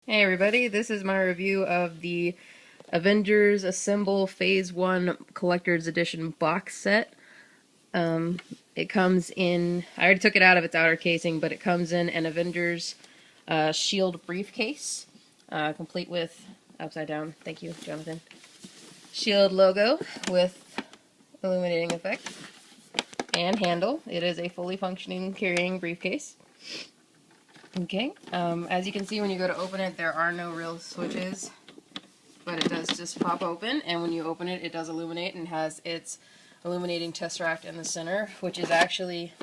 Hey everybody, this is my review of the Avengers Assemble Phase 1 Collector's Edition box set. It comes in, I already took it out of its outer casing, but it comes in an Avengers Shield briefcase, complete with, upside down, thank you Jonathan, Shield logo with illuminating effect and handle. It is a fully functioning carrying briefcase. Okay, as you can see when you go to open it, there are no real switches, but it does just pop open, and when you open it, it does illuminate and has its illuminating Tesseract in the center, which is actually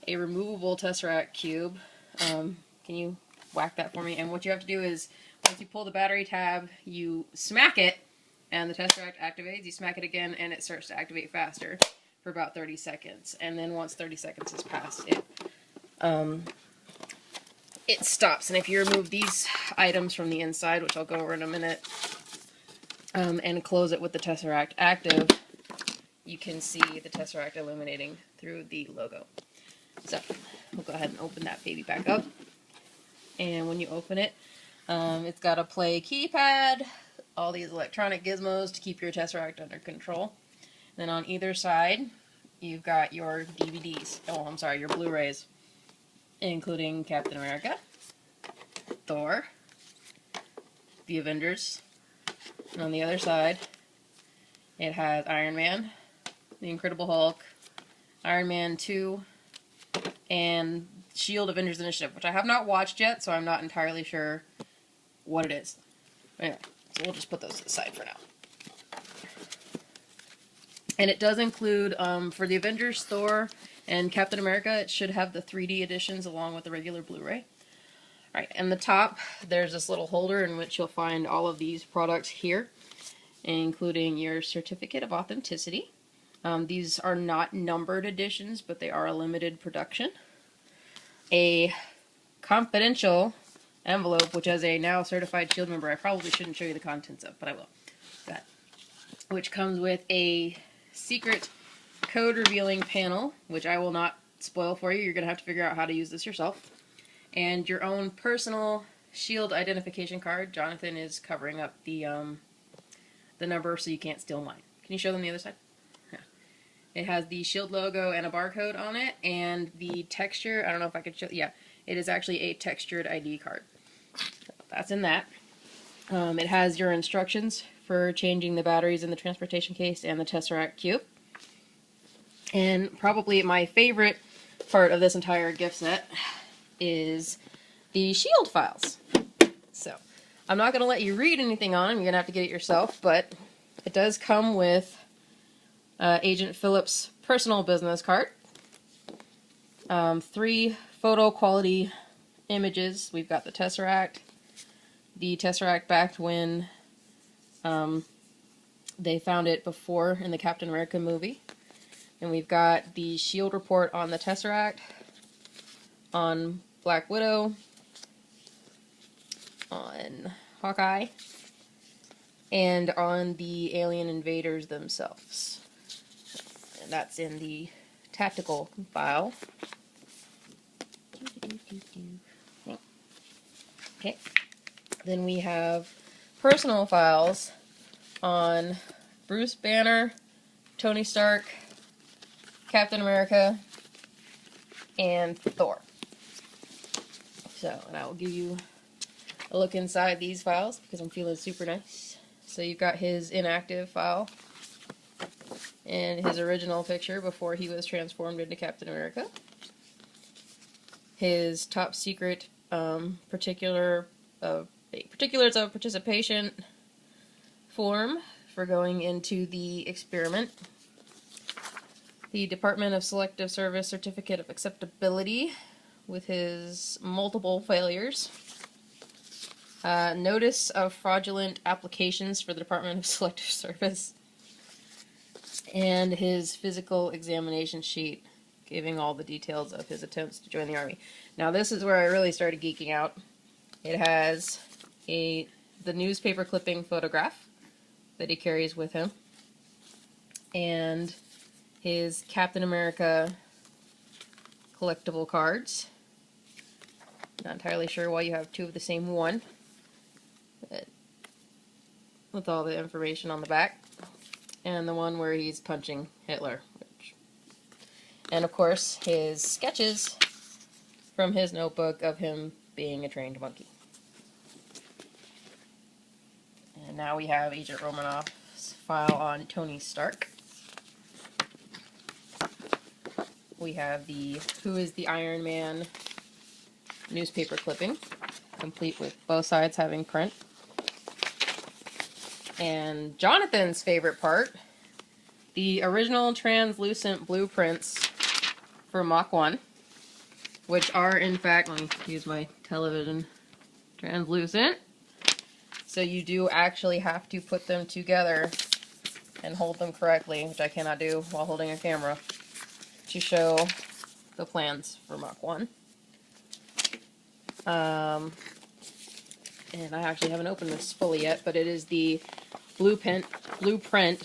a removable Tesseract cube. Can you whack that for me? And what you have to do is, once you pull the battery tab, you smack it, and the Tesseract activates. You smack it again, and it starts to activate faster for about 30 seconds. And then once 30 seconds has passed, it stops. And if you remove these items from the inside, which I'll go over in a minute, and close it with the Tesseract active, you can see the Tesseract illuminating through the logo. So we'll go ahead and open that baby back up. And when you open it, it's got a play keypad, all these electronic gizmos to keep your Tesseract under control. Then on either side, you've got your DVDs. Oh, I'm sorry, your Blu-rays, including Captain America, Thor, the Avengers, and on the other side it has Iron Man, the Incredible Hulk, Iron Man 2, and Shield Avengers Initiative, which I have not watched yet, so I'm not entirely sure what it is. Anyway, so we'll just put those to the side for now. And it does include, for the Avengers, Thor, and Captain America, it should have the 3D editions along with the regular Blu-ray. Alright, and the top, there's this little holder in which you'll find all of these products here, including your certificate of authenticity. These are not numbered editions, but they are a limited production. A confidential envelope, which as a now certified Shield member, I probably shouldn't show you the contents of, but I will. That, which comes with a secret code revealing panel, which I will not spoil for you. You're going to have to figure out how to use this yourself. And your own personal Shield identification card. Jonathan is covering up the number so you can't steal mine. Can you show them the other side? Yeah. It has the Shield logo and a barcode on it, and the texture, I don't know if I could show, yeah, it is actually a textured ID card. So that's in that. It has your instructions for changing the batteries in the transportation case and the Tesseract cube. And probably my favorite part of this entire gift set is the Shield files. So, I'm not going to let you read anything on them, you're going to have to get it yourself, but it does come with Agent Phillips' personal business card, 3 photo quality images. We've got the Tesseract backed when they found it before in the Captain America movie. And we've got the Shield report on the Tesseract, on Black Widow, on Hawkeye, and on the alien invaders themselves. And that's in the tactical file. Okay. Then we have personal files on Bruce Banner, Tony Stark, Captain America, and Thor. So, and I will give you a look inside these files because I'm feeling super nice. So you've got his inactive file and his original picture before he was transformed into Captain America. His top secret particulars of participation form for going into the experiment. The Department of Selective Service Certificate of Acceptability with his multiple failures. Notice of fraudulent applications for the Department of Selective Service. And his physical examination sheet, giving all the details of his attempts to join the Army. Now this is where I really started geeking out. It has the newspaper clipping photograph that he carries with him, and his Captain America collectible cards. Not entirely sure why you have 2 of the same one. with all the information on the back, and the one where he's punching Hitler. And of course, his sketches from his notebook of him being a trained monkey. And now we have Agent Romanoff's file on Tony Stark. We have the Who is the Iron Man newspaper clipping, complete with both sides having print. And Jonathan's favorite part, the original translucent blueprints for Mach 1, which are in fact, let me use my television, translucent. So you do actually have to put them together and hold them correctly, which I cannot do while holding a camera, to show the plans for Mach 1. And I actually haven't opened this fully yet, but it is the blueprint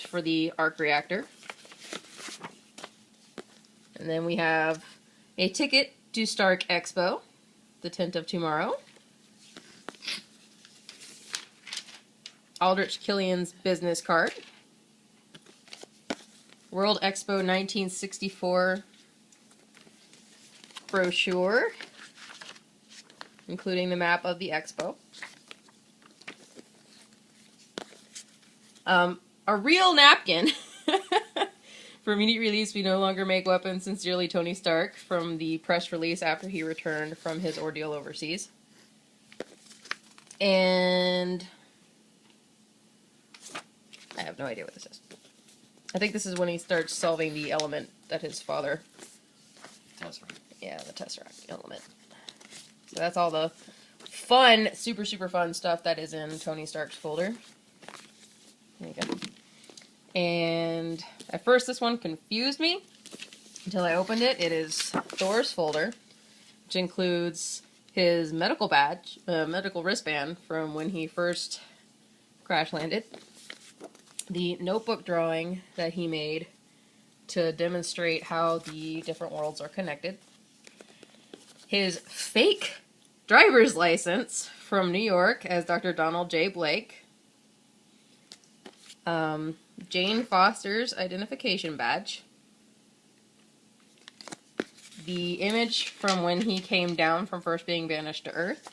for the arc reactor. And then we have a ticket to Stark Expo, the 10th of tomorrow. Aldrich Killian's business card. World Expo 1964 brochure, including the map of the expo. A real napkin. For immediate release, we no longer make weapons. Sincerely, Tony Stark, from the press release after he returned from his ordeal overseas. And I have no idea what this is. I think this is when he starts solving the element that his father... Tesseract. Yeah, the Tesseract element. So that's all the fun, super, super fun stuff that is in Tony Stark's folder. There you go. And at first this one confused me until I opened it. It is Thor's folder, which includes his medical badge, medical wristband from when he first crash landed, the notebook drawing that he made to demonstrate how the different worlds are connected, his fake driver's license from New York as Dr. Donald J. Blake, Jane Foster's identification badge, the image from when he came down from first being banished to Earth,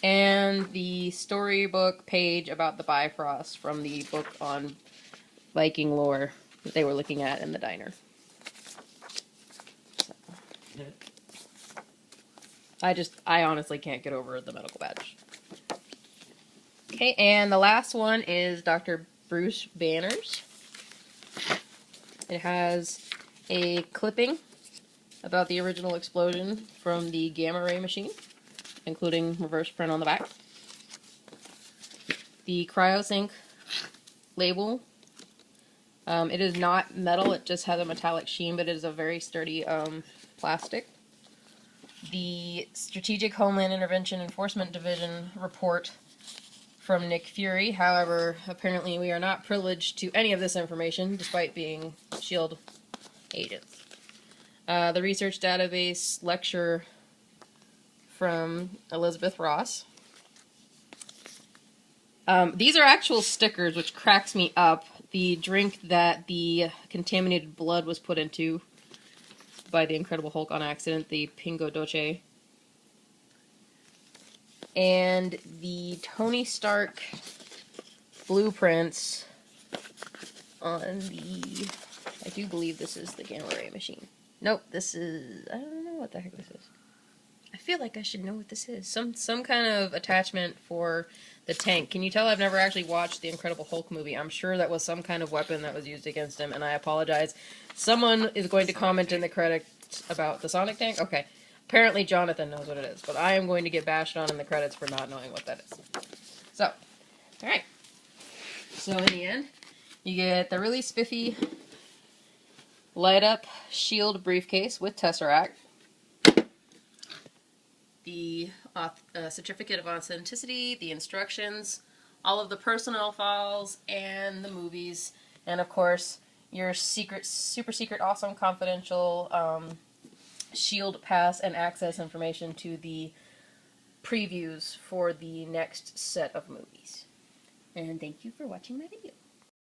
and the storybook page about the Bifrost from the book on Viking lore that they were looking at in the diner. I honestly can't get over the medical badge. Okay, and the last one is Dr. Bruce Banner's. It has a clipping about the original explosion from the gamma ray machine, including reverse print on the back. The CryoSync label. It is not metal, it just has a metallic sheen, but it is a very sturdy plastic. The Strategic Homeland Intervention Enforcement Division report from Nick Fury. However, apparently we are not privileged to any of this information, despite being S.H.I.E.L.D. agents. The research database lecture from Elizabeth Ross. These are actual stickers, which cracks me up. The drink that the contaminated blood was put into by the Incredible Hulk on accident, the Pingo Doce. And the Tony Stark blueprints on the... I do believe this is the gamma ray machine. Nope, this is... I don't know what the heck this is. I feel like I should know what this is. Some kind of attachment for the tank. Can you tell I've never actually watched the Incredible Hulk movie? I'm sure that was some kind of weapon that was used against him, and I apologize. Someone is going to comment in the credits about the Sonic tank? Okay. Apparently Jonathan knows what it is, but I am going to get bashed on in the credits for not knowing what that is. So, alright. So in the end, you get the really spiffy light-up shield briefcase with Tesseract, the certificate of authenticity, the instructions, all of the personnel files, and the movies, and of course your secret, super secret, awesome, confidential S.H.I.E.L.D. pass and access information to the previews for the next set of movies. And thank you for watching my video.